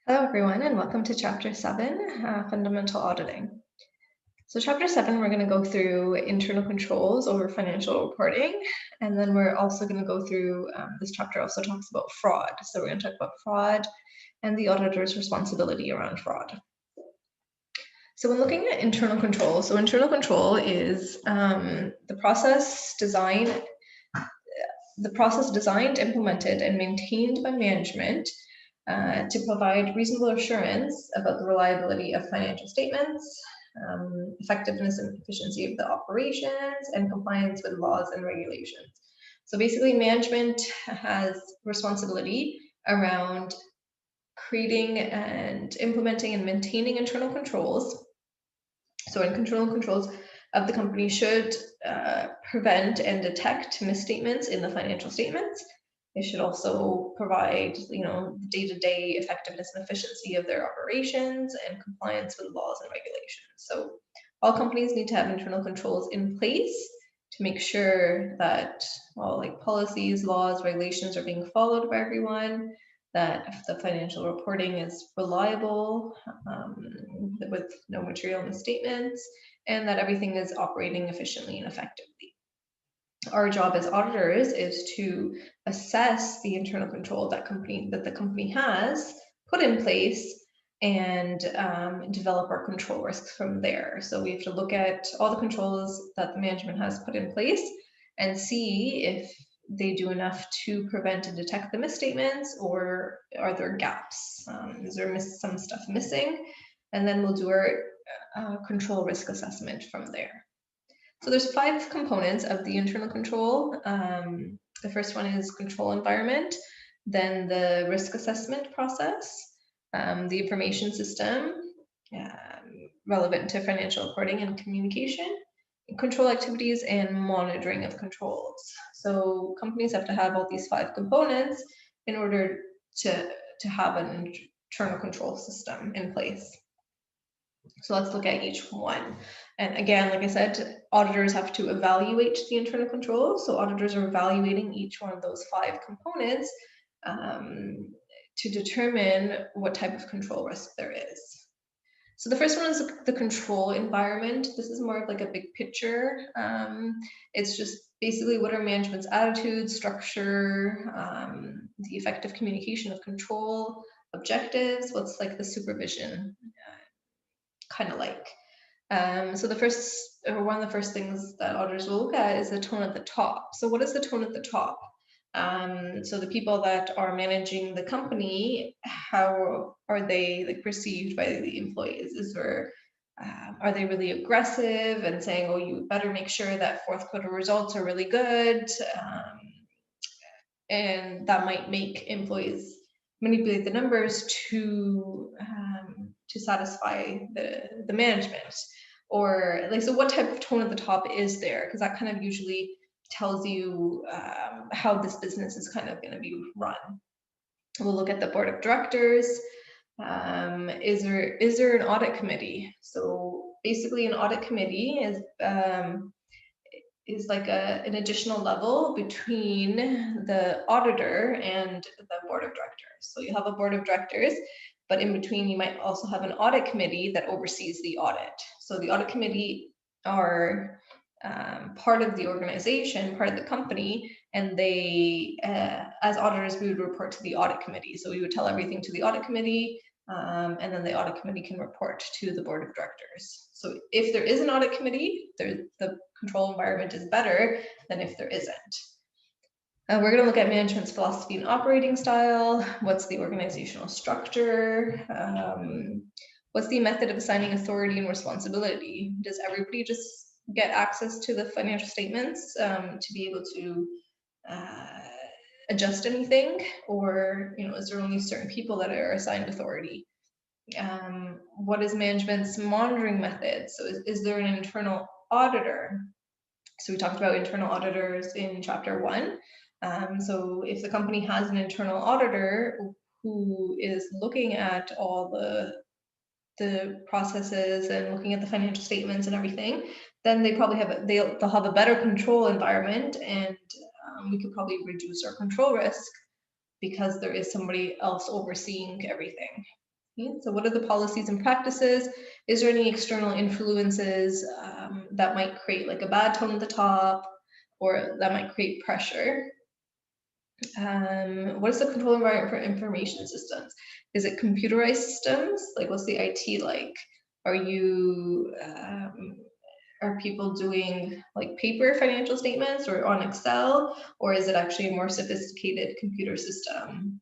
Hello, everyone, and welcome to Chapter 7, Fundamental Auditing. So Chapter 7, we're going to go through internal controls over financial reporting, and then we're also going to go through, this chapter also talks about fraud. So we're going to talk about fraud and the auditor's responsibility around fraud. So when looking at internal control, so internal control is the process designed, implemented, and maintained by management to provide reasonable assurance about the reliability of financial statements, effectiveness and efficiency of the operations, and compliance with laws and regulations. So basically, management has responsibility around creating and implementing and maintaining internal controls. So internal controls of the company should prevent and detect misstatements in the financial statements. They should also provide, the day-to-day effectiveness and efficiency of their operations and compliance with laws and regulations. So all companies need to have internal controls in place to make sure that all policies, laws, regulations are being followed by everyone, that the financial reporting is reliable with no material misstatements, and that everything is operating efficiently and effectively. Our job as auditors is to assess the internal control that the company has put in place and develop our control risks from there. So we have to look at all the controls that the management has put in place and see if they do enough to prevent and detect the misstatements, or are there gaps? Is there some stuff missing? And then we'll do our control risk assessment from there. So there's 5 components of the internal control. The first one is control environment, then the risk assessment process, the information system relevant to financial reporting and communication, control activities, and monitoring of controls. So companies have to have all these 5 components in order to have an internal control system in place. So let's look at each one. And again, like I said, auditors have to evaluate the internal controls. So auditors are evaluating each one of those 5 components to determine what type of control risk there is. So the first one is the control environment. This is more of like a big picture. It's just basically what are management's attitudes, structure, the effective communication of control, objectives, what's like the supervision kind of like. So one of the first things that auditors will look at is the tone at the top. So what is the tone at the top? So the people that are managing the company, how are they perceived by the employees? Are they really aggressive and saying, oh, you better make sure that fourth quarter results are really good? And that might make employees manipulate the numbers to satisfy the management. Or so what type of tone at the top is there? Because that kind of usually tells you how this business is kind of going to be run. We'll look at the board of directors. Is there an audit committee? So basically an audit committee is like an additional level between the auditor and the board of directors. So you have a board of directors, but in between you might also have an audit committee that oversees the audit. So the audit committee are part of the organization, part of the company, and they, as auditors, we would report to the audit committee. So we would tell everything to the audit committee, and then the audit committee can report to the board of directors. So if there is an audit committee, the control environment is better than if there isn't. We're going to look at management's philosophy and operating style. What's the organizational structure? What's the method of assigning authority and responsibility? Does everybody just get access to the financial statements to be able to adjust anything? Or is there only certain people that are assigned authority? What is management's monitoring method? So is there an internal auditor? So we talked about internal auditors in chapter 1. So if the company has an internal auditor who is looking at all the processes and looking at the financial statements and everything, then they probably they'll have a better control environment, and we could probably reduce our control risk because there is somebody else overseeing everything. Okay, so what are the policies and practices? Is there any external influences that might create like a bad tone at the top, or that might create pressure? What is the control environment for information systems? Is it computerized systems? Like, what's the IT like? Are you are people doing like paper financial statements or on Excel, or is it actually a more sophisticated computer system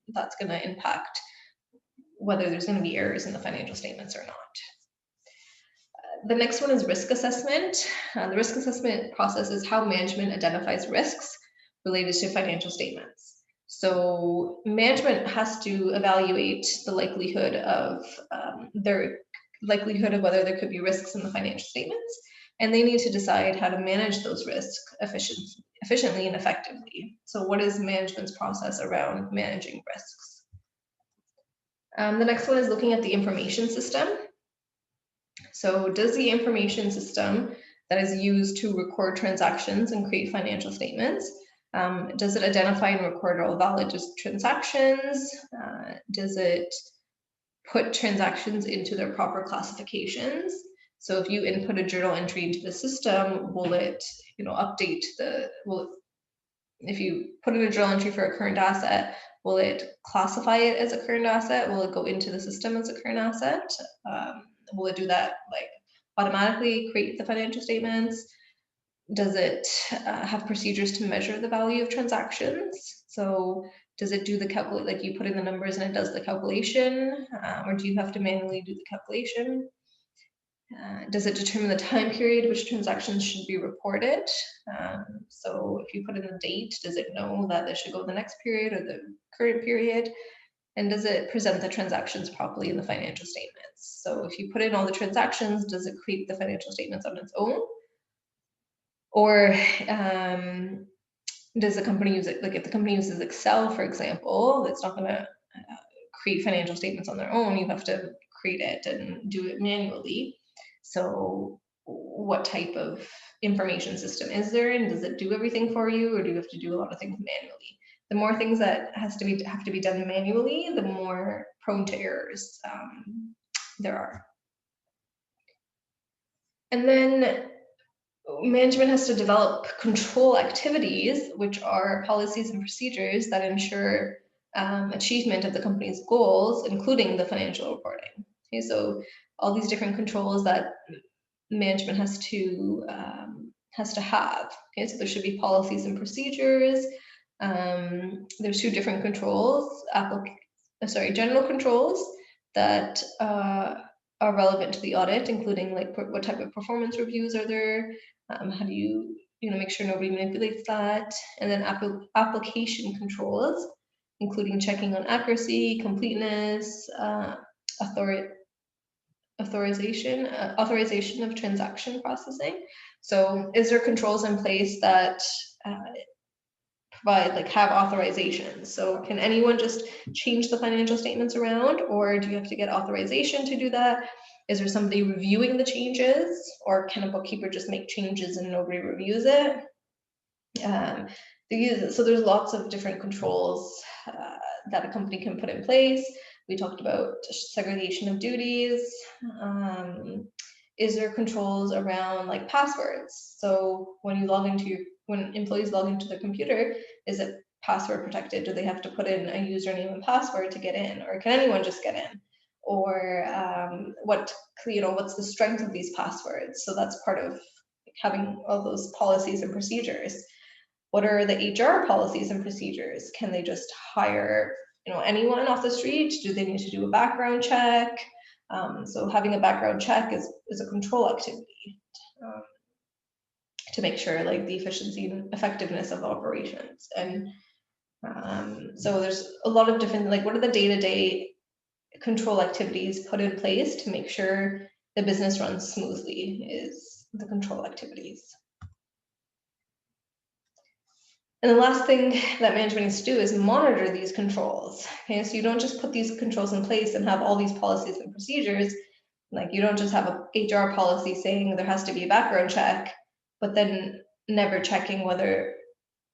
that's going to impact whether there's going to be errors in the financial statements or not? The next one is risk assessment. The risk assessment process is how management identifies risks related to financial statements. So management has to evaluate the likelihood of whether there could be risks in the financial statements, and they need to decide how to manage those risks efficiently and effectively. So what is management's process around managing risks? The next one is looking at the information system. So does the information system that is used to record transactions and create financial statements, does it identify and record all valid transactions? Does it put transactions into their proper classifications? So if you input a journal entry into the system, will it, update if you put in a journal entry for a current asset, will it classify it as a current asset? Will it go into the system as a current asset? Will it do that like automatically, create the financial statements? Does it have procedures to measure the value of transactions? So does it do the calculate, like you put in the numbers and it does the calculation, or do you have to manually do the calculation? Does it determine the time period which transactions should be reported? So if you put in the date, does it know that this should go the next period or the current period? And does it present the transactions properly in the financial statements? So if you put in all the transactions, does it create the financial statements on its own? Or does the company use it, like if the company uses Excel, for example, it's not going to create financial statements on their own. You have to create it and do it manually. So what type of information system is there, and does it do everything for you, or do you have to do a lot of things manually? The more things that have to be done manually, the more prone to errors there are. And then management has to develop control activities, which are policies and procedures that ensure achievement of the company's goals, including the financial reporting. Okay, so all these different controls that management has to have. Okay, so there should be policies and procedures. There's two different controls, general controls that are relevant to the audit, including like what type of performance reviews are there, how do you make sure nobody manipulates that, and then application controls, including checking on accuracy, completeness, authorization of transaction processing. So is there controls in place that provide, like, have authorizations? So can anyone just change the financial statements around, or do you have to get authorization to do that? Is there somebody reviewing the changes, or can a bookkeeper just make changes and nobody reviews it? So there's lots of different controls that a company can put in place. We talked about segregation of duties. Is there controls around like passwords? So when employees log into their computer, is it password protected? Do they have to put in a username and password to get in, or can anyone just get in? Or what's the strength of these passwords? So that's part of having all those policies and procedures. What are the HR policies and procedures? Can they just hire anyone off the street? Do they need to do a background check? So having a background check is a control activity to make sure like the efficiency and effectiveness of operations. And so there's a lot of different, like, what are the day-to-day control activities put in place to make sure the business runs smoothly is the control activities. And the last thing that management needs to do is monitor these controls. Okay, so you don't just put these controls in place and have all these policies and procedures. Like, you don't just have a HR policy saying there has to be a background check, but then never checking whether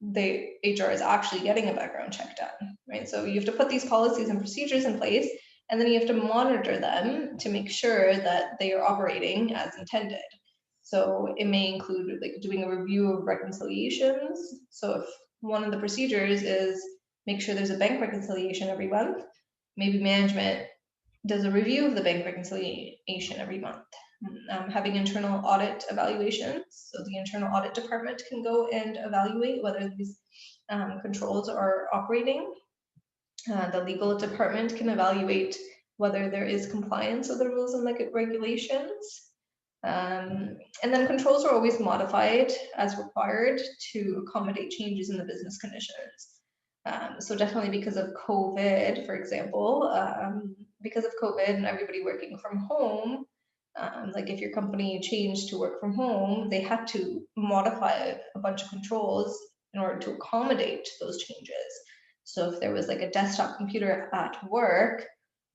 the HR is actually getting a background check done, right? So you have to put these policies and procedures in place, and then you have to monitor them to make sure that they are operating as intended. So it may include like doing a review of reconciliations. So if one of the procedures is make sure there's a bank reconciliation every month, maybe management does a review of the bank reconciliation every month. Having internal audit evaluations, so the internal audit department can go and evaluate whether these controls are operating. The legal department can evaluate whether there is compliance with the rules and regulations. And then controls are always modified as required to accommodate changes in the business conditions. So definitely because of COVID, for example, because of COVID and everybody working from home, like if your company changed to work from home, they had to modify a bunch of controls in order to accommodate those changes. So if there was like a desktop computer at work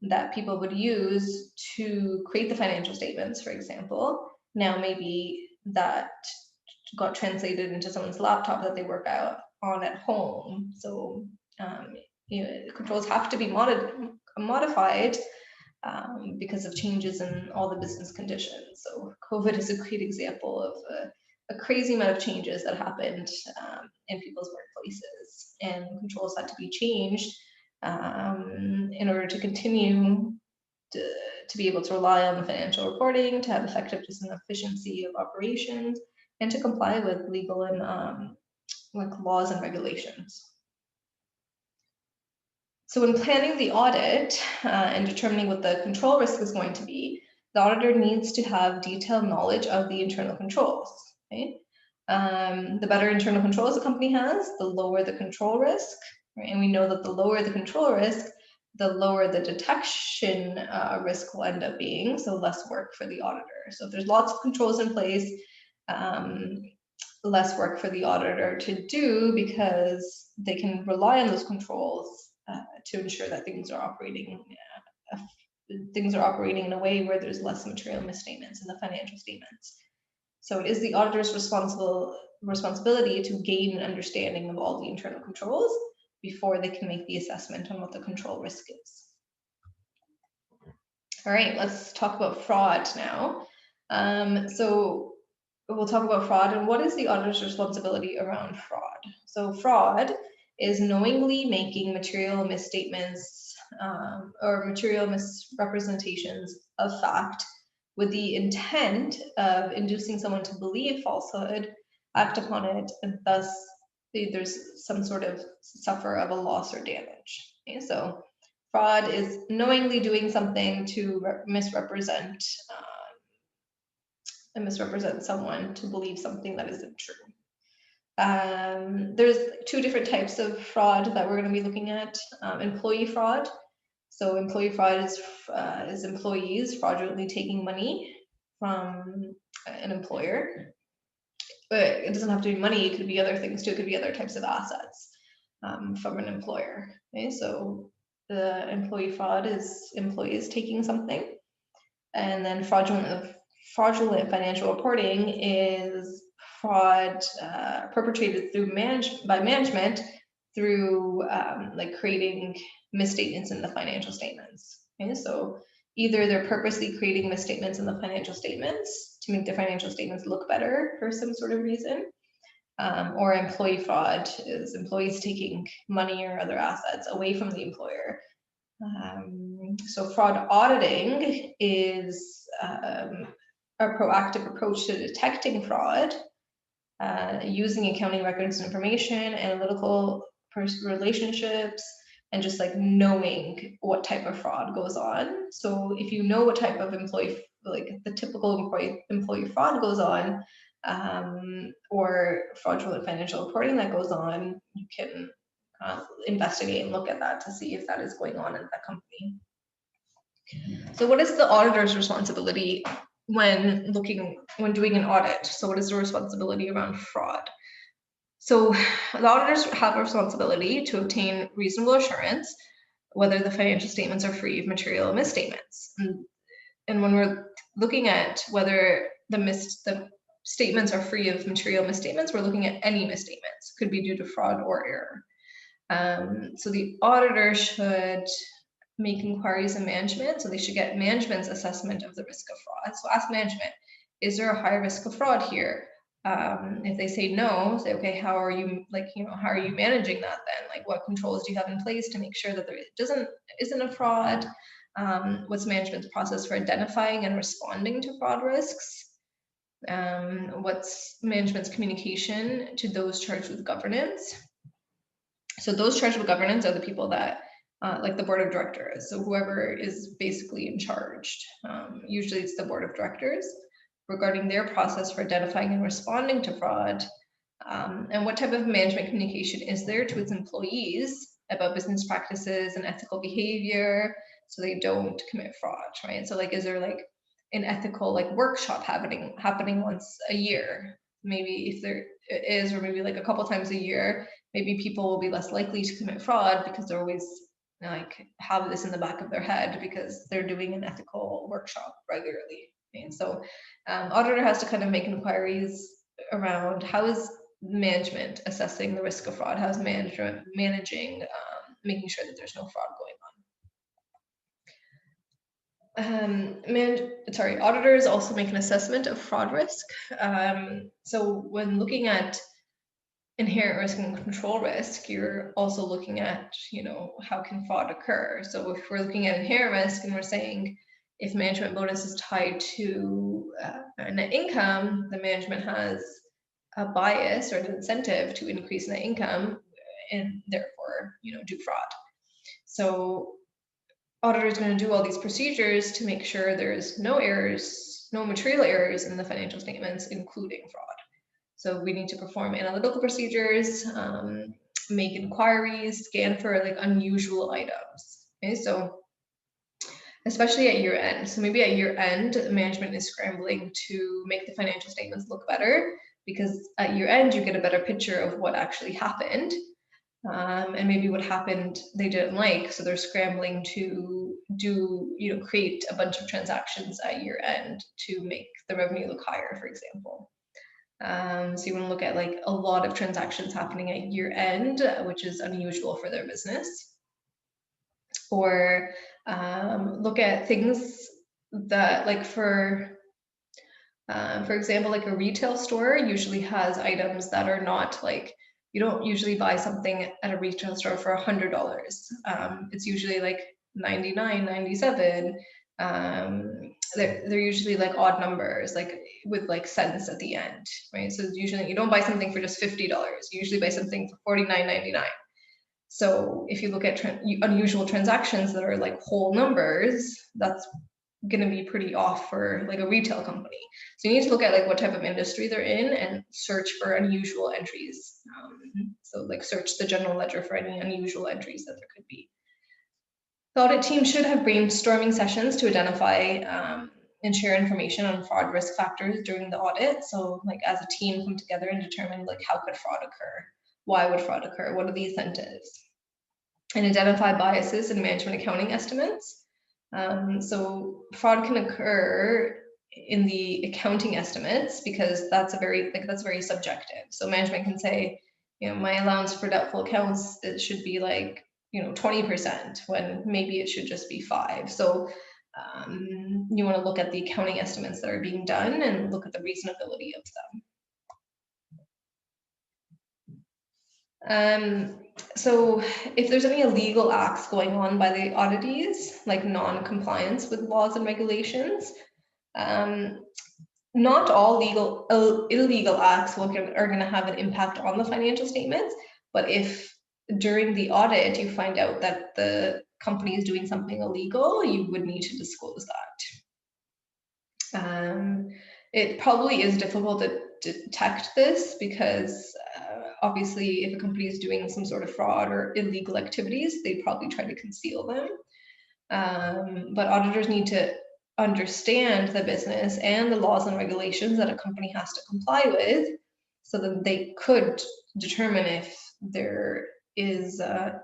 that people would use to create the financial statements, for example, now maybe that got translated into someone's laptop that they work out on at home. So controls have to be modified because of changes in all the business conditions. So COVID is a great example of a crazy amount of changes that happened in people's workplaces, and controls had to be changed in order to continue to be able to rely on the financial reporting, to have effectiveness and efficiency of operations, and to comply with legal and laws and regulations. So when planning the audit and determining what the control risk is going to be, the auditor needs to have detailed knowledge of the internal controls. Okay? The better internal controls a company has, the lower the control risk. Right? And we know that the lower the control risk, the lower the detection risk will end up being, so less work for the auditor. So if there's lots of controls in place, less work for the auditor to do because they can rely on those controls to ensure that things are operating in a way where there's less material misstatements in the financial statements. So it is the auditor's responsibility to gain an understanding of all the internal controls before they can make the assessment on what the control risk is. All right, let's talk about fraud now. So we'll talk about fraud and what is the auditor's responsibility around fraud. So fraud is knowingly making material misstatements or material misrepresentations of fact with the intent of inducing someone to believe falsehood, act upon it, and thus there's some sort of suffer of a loss or damage. Okay, so fraud is knowingly doing something to misrepresent someone to believe something that isn't true. There's two different types of fraud that we're going to be looking at. Employee fraud. So employee fraud is employees fraudulently taking money from an employer. But it doesn't have to be money, it could be other things too. It could be other types of assets from an employer. Okay, so the employee fraud is employees taking something. And then fraudulent financial reporting is fraud perpetrated by management through like creating misstatements in the financial statements. Okay, so either they're purposely creating misstatements in the financial statements to make the financial statements look better for some sort of reason, or employee fraud is employees taking money or other assets away from the employer. So fraud auditing is a proactive approach to detecting fraud using accounting records and information, analytical relationships, and just like knowing what type of fraud goes on. So if you know what type of employee, like the typical employee fraud goes on, or fraudulent financial reporting that goes on, you can investigate and look at that to see if that is going on in that company. So what is the auditor's responsibility when doing an audit? So what is the responsibility around fraud? So the auditors have a responsibility to obtain reasonable assurance whether the financial statements are free of material misstatements. And when we're looking at whether the statements are free of material misstatements, we're looking at any misstatements. Could be due to fraud or error. So the auditor should make inquiries of management. So they should get management's assessment of the risk of fraud. So ask management, is there a high risk of fraud here? If they say no, say, okay, how are you, how are you managing that then? Like, what controls do you have in place to make sure that there isn't a fraud? What's management's process for identifying and responding to fraud risks? What's management's communication to those charged with governance? So those charged with governance are the people that, like the board of directors. So whoever is basically in charge, usually it's the board of directors, regarding their process for identifying and responding to fraud, and what type of management communication is there to its employees about business practices and ethical behavior so they don't commit fraud, right? So like, is there like an ethical like workshop happening once a year? Maybe if there is, or maybe like a couple times a year, maybe people will be less likely to commit fraud because they're always like have this in the back of their head because they're doing an ethical workshop regularly. And so auditor has to kind of make inquiries around how is management assessing the risk of fraud, how is management managing making sure that there's no fraud going on. Auditors also make an assessment of fraud risk. So when looking at inherent risk and control risk, you're also looking at, how can fraud occur? So if we're looking at inherent risk and we're saying if management bonus is tied to net income, the management has a bias or an incentive to increase net income and therefore, do fraud. So auditor is going to do all these procedures to make sure there's no errors, no material errors in the financial statements, including fraud. So we need to perform analytical procedures, make inquiries, scan for like unusual items. Okay, so especially at year end. So maybe at year end, management is scrambling to make the financial statements look better because at year end, you get a better picture of what actually happened. And maybe what happened they didn't like, so they're scrambling to create a bunch of transactions at year end to make the revenue look higher, for example. So you want to look at like a lot of transactions happening at year end, which is unusual for their business. Or look at things that, like for example, like a retail store usually has items that are not like, you don't usually buy something at a retail store for $100. It's usually like 99, 97. They're usually like odd numbers, like with like cents at the end, right? So usually you don't buy something for just $50. You usually buy something for $49.99. So if you look at unusual transactions that are like whole numbers, that's going to be pretty off for like a retail company. So you need to look at like what type of industry they're in and search for unusual entries. So like search the general ledger for any unusual entries that there could be. The audit team should have brainstorming sessions to identify and share information on fraud risk factors during the audit. So like as a team come together and determine like how could fraud occur? Why would fraud occur? What are the incentives? And identify biases in management accounting estimates. So fraud can occur in the accounting estimates because that's very subjective. So management can say, my allowance for doubtful accounts, it should be like 20% when maybe it should just be 5%. So you want to look at the accounting estimates that are being done and look at the reasonability of them. So if there's any illegal acts going on by the auditees, like non-compliance with laws and regulations, not all illegal acts are going to have an impact on the financial statements, but if during the audit you find out that the company is doing something illegal, you would need to disclose that. It probably is difficult to detect this because obviously if a company is doing some sort of fraud or illegal activities, they probably try to conceal them. But auditors need to understand the business and the laws and regulations that a company has to comply with so that they could determine if there is a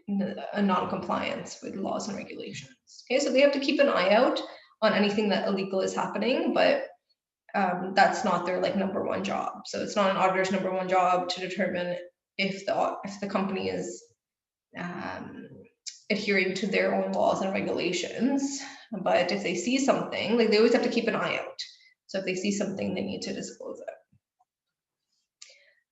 non-compliance with laws and regulations. Okay, so they have to keep an eye out on anything that illegal is happening, but that's not their like number one job. So it's not an auditor's number one job to determine if the company is adhering to their own laws and regulations. But if they see something, like they always have to keep an eye out. So if they see something, they need to disclose it.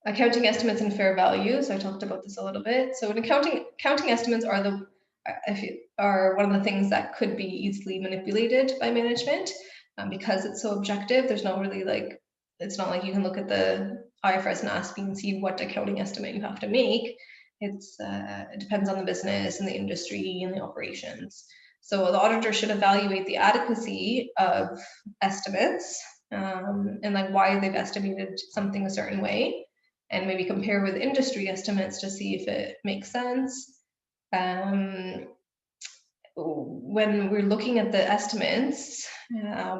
Accounting estimates and fair value. So I talked about this a little bit. So in accounting estimates are one of the things that could be easily manipulated by management because it's so objective. There's not really like, it's not like you can look at the IFRS and ASPE and see what accounting estimate you have to make. It depends on the business and the industry and the operations. So the auditor should evaluate the adequacy of estimates and like why they've estimated something a certain way, and maybe compare with industry estimates to see if it makes sense. When we're looking at the estimates,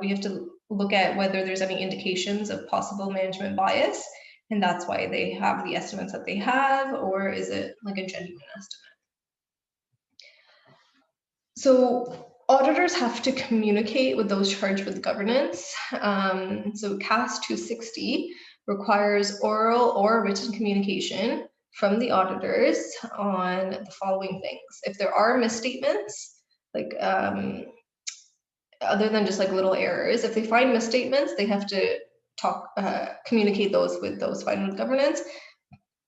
we have to look at whether there's any indications of possible management bias, and that's why they have the estimates that they have, or is it like a genuine estimate? So auditors have to communicate with those charged with governance. So CAS 260 requires oral or written communication from the auditors on the following things. If there are misstatements, like other than just like little errors, if they find misstatements, they have to communicate those with those found with governance.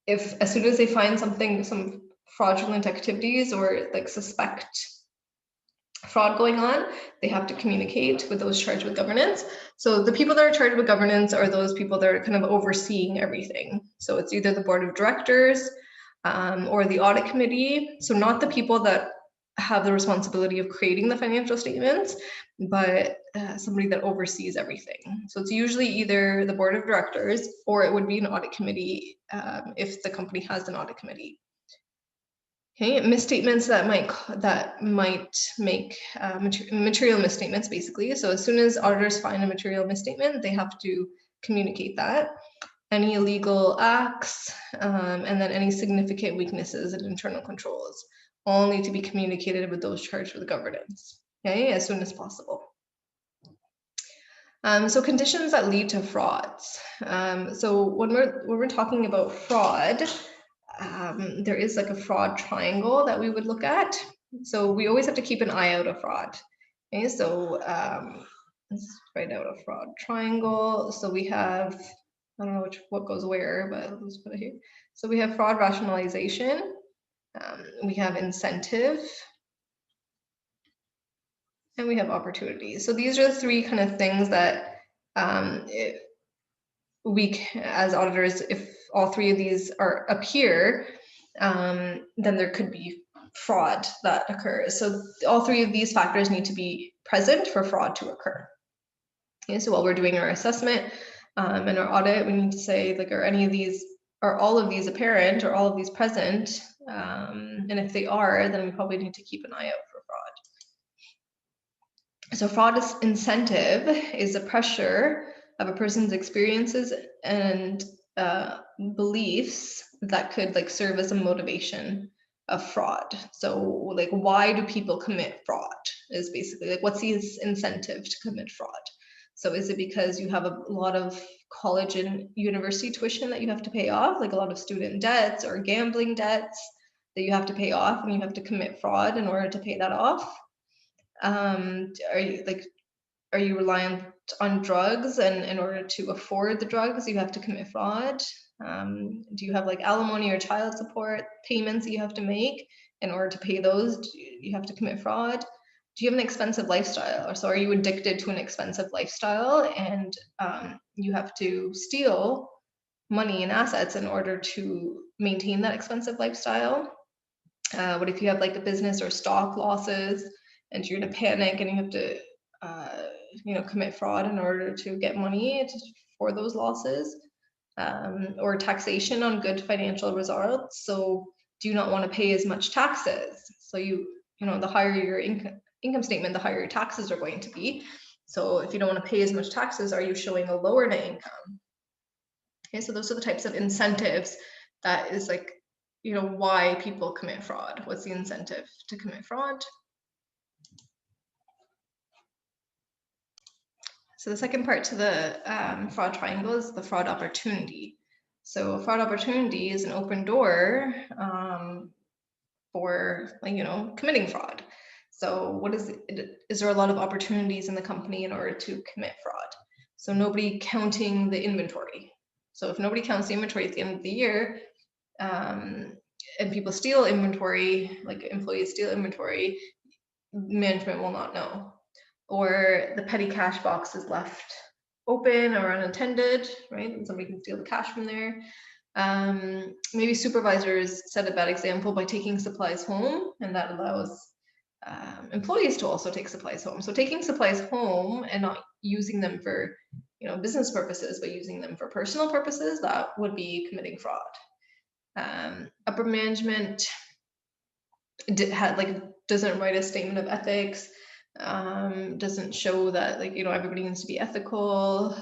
If as soon as they find something, some fraudulent activities or like suspect fraud going on, they have to communicate with those charged with governance. So the people that are charged with governance are those people that are kind of overseeing everything. So it's either the board of directors or the audit committee. So not the people that have the responsibility of creating the financial statements, but somebody that oversees everything. So it's usually either the board of directors or it would be an audit committee if the company has an audit committee. Okay, misstatements that might make material misstatements, basically. So as soon as auditors find a material misstatement, they have to communicate that. Any illegal acts, and then any significant weaknesses in internal controls all need to be communicated with those charged with governance, okay, as soon as possible. So conditions that lead to frauds. So when we're talking about fraud, there is like a fraud triangle that we would look at. So we always have to keep an eye out of fraud. Okay, so let's write out a fraud triangle. So we have, I don't know what goes where, but let's put it here. So we have fraud rationalization, we have incentive, and we have opportunities. So these are the three kind of things that we, as auditors, if all three of these appear, then there could be fraud that occurs. So all three of these factors need to be present for fraud to occur. Okay, so while we're doing our assessment and our audit, we need to say, like, are all of these apparent, or all of these present? And if they are, then we probably need to keep an eye out for fraud. So fraud incentive is a pressure of a person's experiences and beliefs that could like serve as a motivation of fraud. So like, why do people commit fraud is basically like, what's the incentive to commit fraud? So is it because you have a lot of college and university tuition that you have to pay off, like a lot of student debts or gambling debts that you have to pay off, and you have to commit fraud in order to pay that off? Are you reliant on drugs, and in order to afford the drugs, you have to commit fraud? Do you have like alimony or child support payments that you have to make? In order to pay those, you have to commit fraud? Do you have an expensive lifestyle? Or so are you addicted to an expensive lifestyle, and you have to steal money and assets in order to maintain that expensive lifestyle? What if you have like a business or stock losses and you're in a panic and you have to commit fraud in order to get money for those losses? Or taxation on good financial results. So do you not want to pay as much taxes? So the higher your income statement, the higher your taxes are going to be. So if you don't want to pay as much taxes, are you showing a lower net income? Okay, so those are the types of incentives that is like, why people commit fraud. What's the incentive to commit fraud? So the second part to the fraud triangle is the fraud opportunity. So fraud opportunity is an open door for, like, committing fraud. So what is there a lot of opportunities in the company in order to commit fraud? So nobody counting the inventory. So if nobody counts the inventory at the end of the year, and people steal inventory, like employees steal inventory, management will not know. Or the petty cash box is left open or unattended, right? And somebody can steal the cash from there. Maybe supervisors set a bad example by taking supplies home, and that allows employees to also take supplies home. So taking supplies home and not using them for business purposes, but using them for personal purposes, that would be committing fraud. Upper management doesn't write a statement of ethics, doesn't show that everybody needs to be ethical.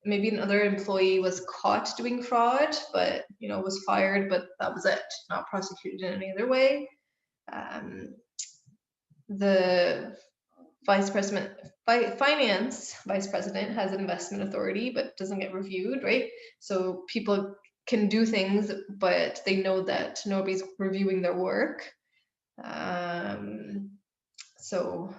Maybe another employee was caught doing fraud, but was fired, but that was it, not prosecuted in any other way. The finance vice president has investment authority, but doesn't get reviewed, right? So people can do things, but they know that nobody's reviewing their work. So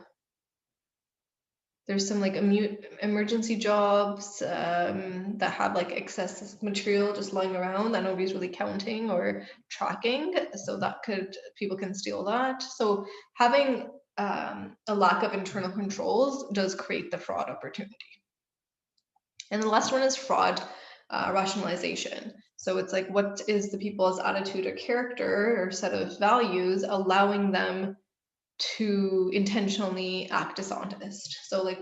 there's some emergency jobs that have excess material just lying around that nobody's really counting or tracking. So people can steal that. So having a lack of internal controls does create the fraud opportunity. And the last one is fraud rationalization. So it's what is the people's attitude or character or set of values allowing them to intentionally act dishonest? So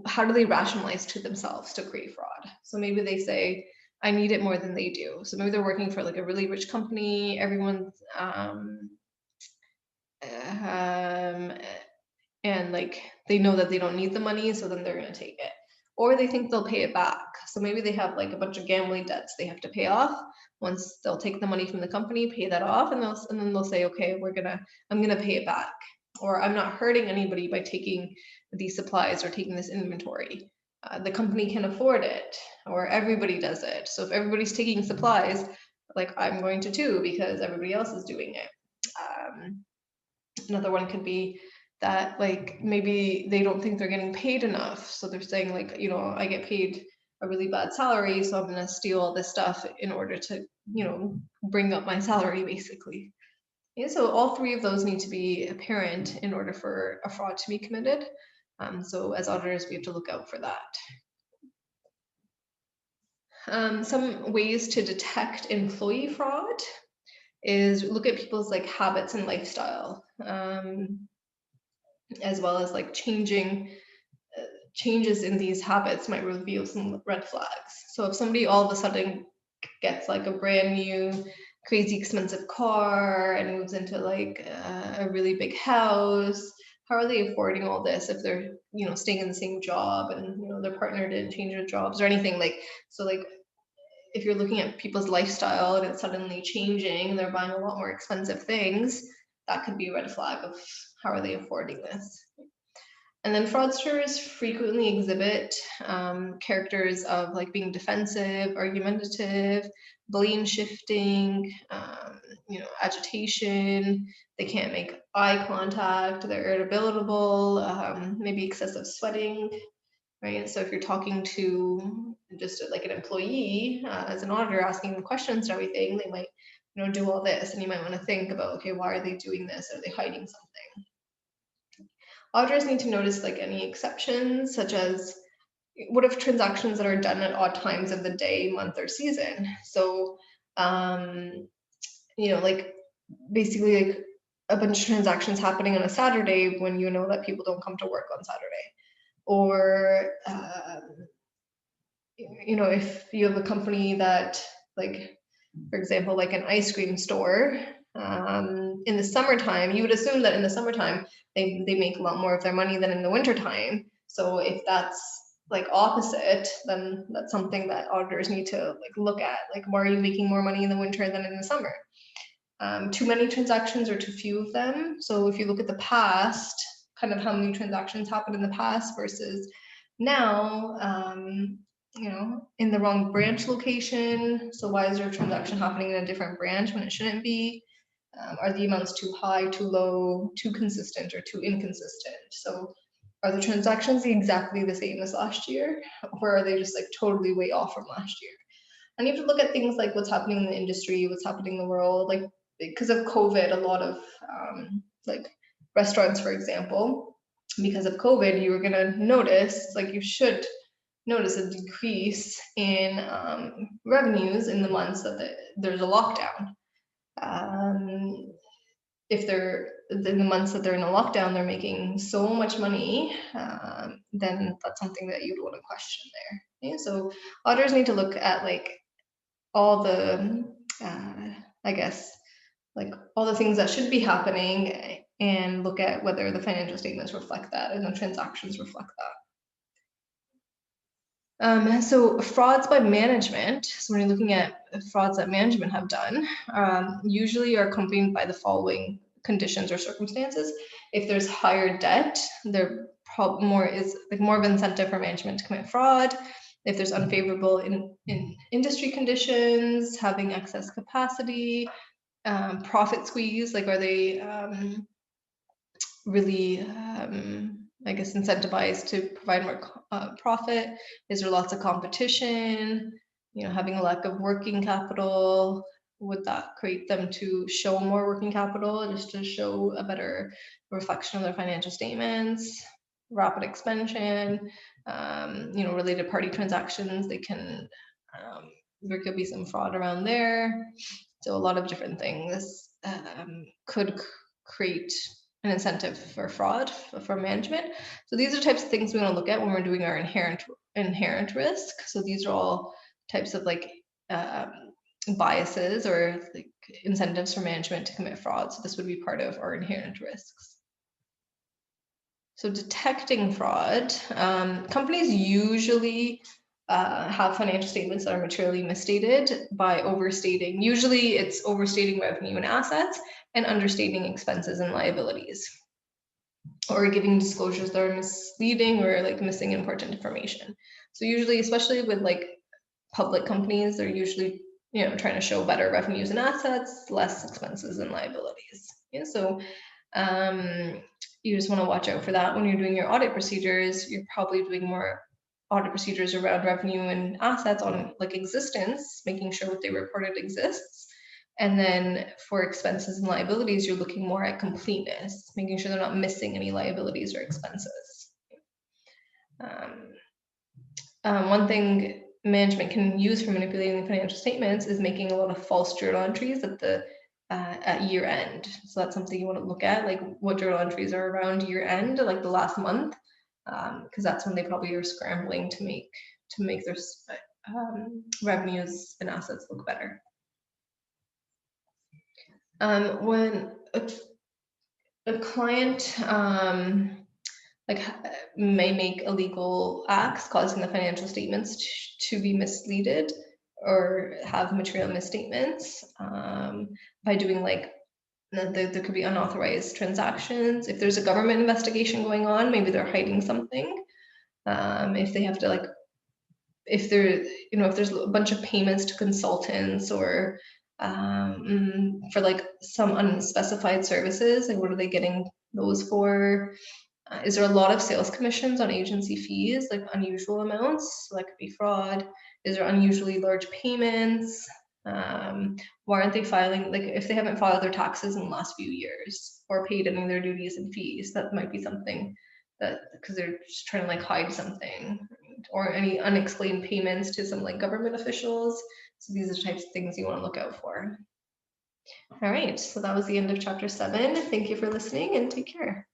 how do they rationalize to themselves to create fraud? So maybe they say, I need it more than they do. So maybe they're working for a really rich company, everyone's and they know that they don't need the money, so then they're going to take it. Or they think they'll pay it back. So maybe they have a bunch of gambling debts they have to pay off. Once they'll take the money from the company, pay that off, and then they'll say, okay, I'm gonna pay it back. Or I'm not hurting anybody by taking these supplies or taking this inventory. The company can afford it, or everybody does it. So if everybody's taking supplies, I'm going to too, because everybody else is doing it. Another one could be that maybe they don't think they're getting paid enough, so they're saying I get paid a really bad salary, so I'm going to steal all this stuff in order to bring up my salary, basically. Yeah, so all three of those need to be apparent in order for a fraud to be committed. So as auditors, we have to look out for that. Some ways to detect employee fraud is look at people's habits and lifestyle, as well as changes in these habits might reveal some red flags. So if somebody all of a sudden gets a brand new crazy expensive car and moves into a really big house, how are they affording all this if they're staying in the same job and their partner didn't change their jobs or anything? If you're looking at people's lifestyle and it's suddenly changing, they're buying a lot more expensive things, that could be a red flag of how are they affording this. And then fraudsters frequently exhibit characters of being defensive, argumentative, blame shifting, agitation. They can't make eye contact, they're irritable, maybe excessive sweating, right? So if you're talking to just an employee, as an auditor, asking them questions and everything, they might do all this, and you might want to think about, okay, why are they doing this? Are they hiding something? Auditors need to notice any exceptions, such as what if transactions that are done at odd times of the day, month, or season? So, basically a bunch of transactions happening on a Saturday when that people don't come to work on Saturday. Or, if you have a company that, for example, an ice cream store, in the summertime, you would assume that in the summertime, they make a lot more of their money than in the wintertime. So if that's opposite, then that's something that auditors need to look at. Why are you making more money in the winter than in the summer? Too many transactions or too few of them. So if you look at the past, kind of how many transactions happened in the past versus now, in the wrong branch location. So why is there a transaction happening in a different branch when it shouldn't be? Are the amounts too high, too low, too consistent, or too inconsistent? So are the transactions exactly the same as last year, or are they just like totally way off from last year? And you have to look at things like what's happening in the industry, what's happening in the world. Like because of COVID, a lot of like restaurants, for example, because of COVID, you were gonna notice, like you should notice a decrease in revenues in the months that there's a lockdown. If they're in the months that they're in a lockdown, they're making so much money, then that's something that you'd want to question there. Okay? So auditors need to look at like all the, I guess, like all the things that should be happening and look at whether the financial statements reflect that and the transactions reflect that. So frauds by management, so when you're looking at frauds that management have done, usually are accompanied by the following conditions or circumstances. If there's higher debt, there more of an incentive for management to commit fraud. If there's unfavorable in industry conditions, having excess capacity, profit squeeze, like are they really I guess incentivized to provide more profit? Is there lots of competition? You know, having a lack of working capital, would that create them to show more working capital just to show a better reflection of their financial statements? Rapid expansion, you know, related party transactions, they can there could be some fraud around there. So a lot of different things could create an incentive for fraud for management. So these are types of things we want to look at when we're doing our inherent risk. So these are all types of like biases or like incentives for management to commit fraud. So this would be part of our inherent risks. So detecting fraud, companies usually have financial statements that are materially misstated by overstating. Usually it's overstating revenue and assets and understating expenses and liabilities, or giving disclosures that are misleading or like missing important information. So usually, especially with like public companies, they're usually, you know, trying to show better revenues and assets, less expenses and liabilities. Yeah, so you just want to watch out for that when you're doing your audit procedures. You're probably doing more audit procedures around revenue and assets on like existence, making sure what they reported exists. And then for expenses and liabilities, you're looking more at completeness, making sure they're not missing any liabilities or expenses. One thing management can use for manipulating the financial statements is making a lot of false journal entries at year end. So that's something you want to look at, like what journal entries are around year end, like the last month, because that's when they probably are scrambling to make their revenues and assets look better. When a client may make illegal acts causing the financial statements to be misleaded or have material misstatements by doing like there could be unauthorized transactions. If there's a government investigation going on, maybe they're hiding something. If they have to like, if there's a bunch of payments to consultants or for like some unspecified services, like what are they getting those for? Is there a lot of sales commissions on agency fees, like unusual amounts? So that could be fraud. Is there unusually large payments? Why aren't they filing, like if they haven't filed their taxes in the last few years or paid any of their duties and fees, that might be something that, because they're just trying to like hide something, or any unexplained payments to some like government officials. So these are the types of things you want to look out for. All right, so that was the end of chapter 7. Thank you for listening and take care.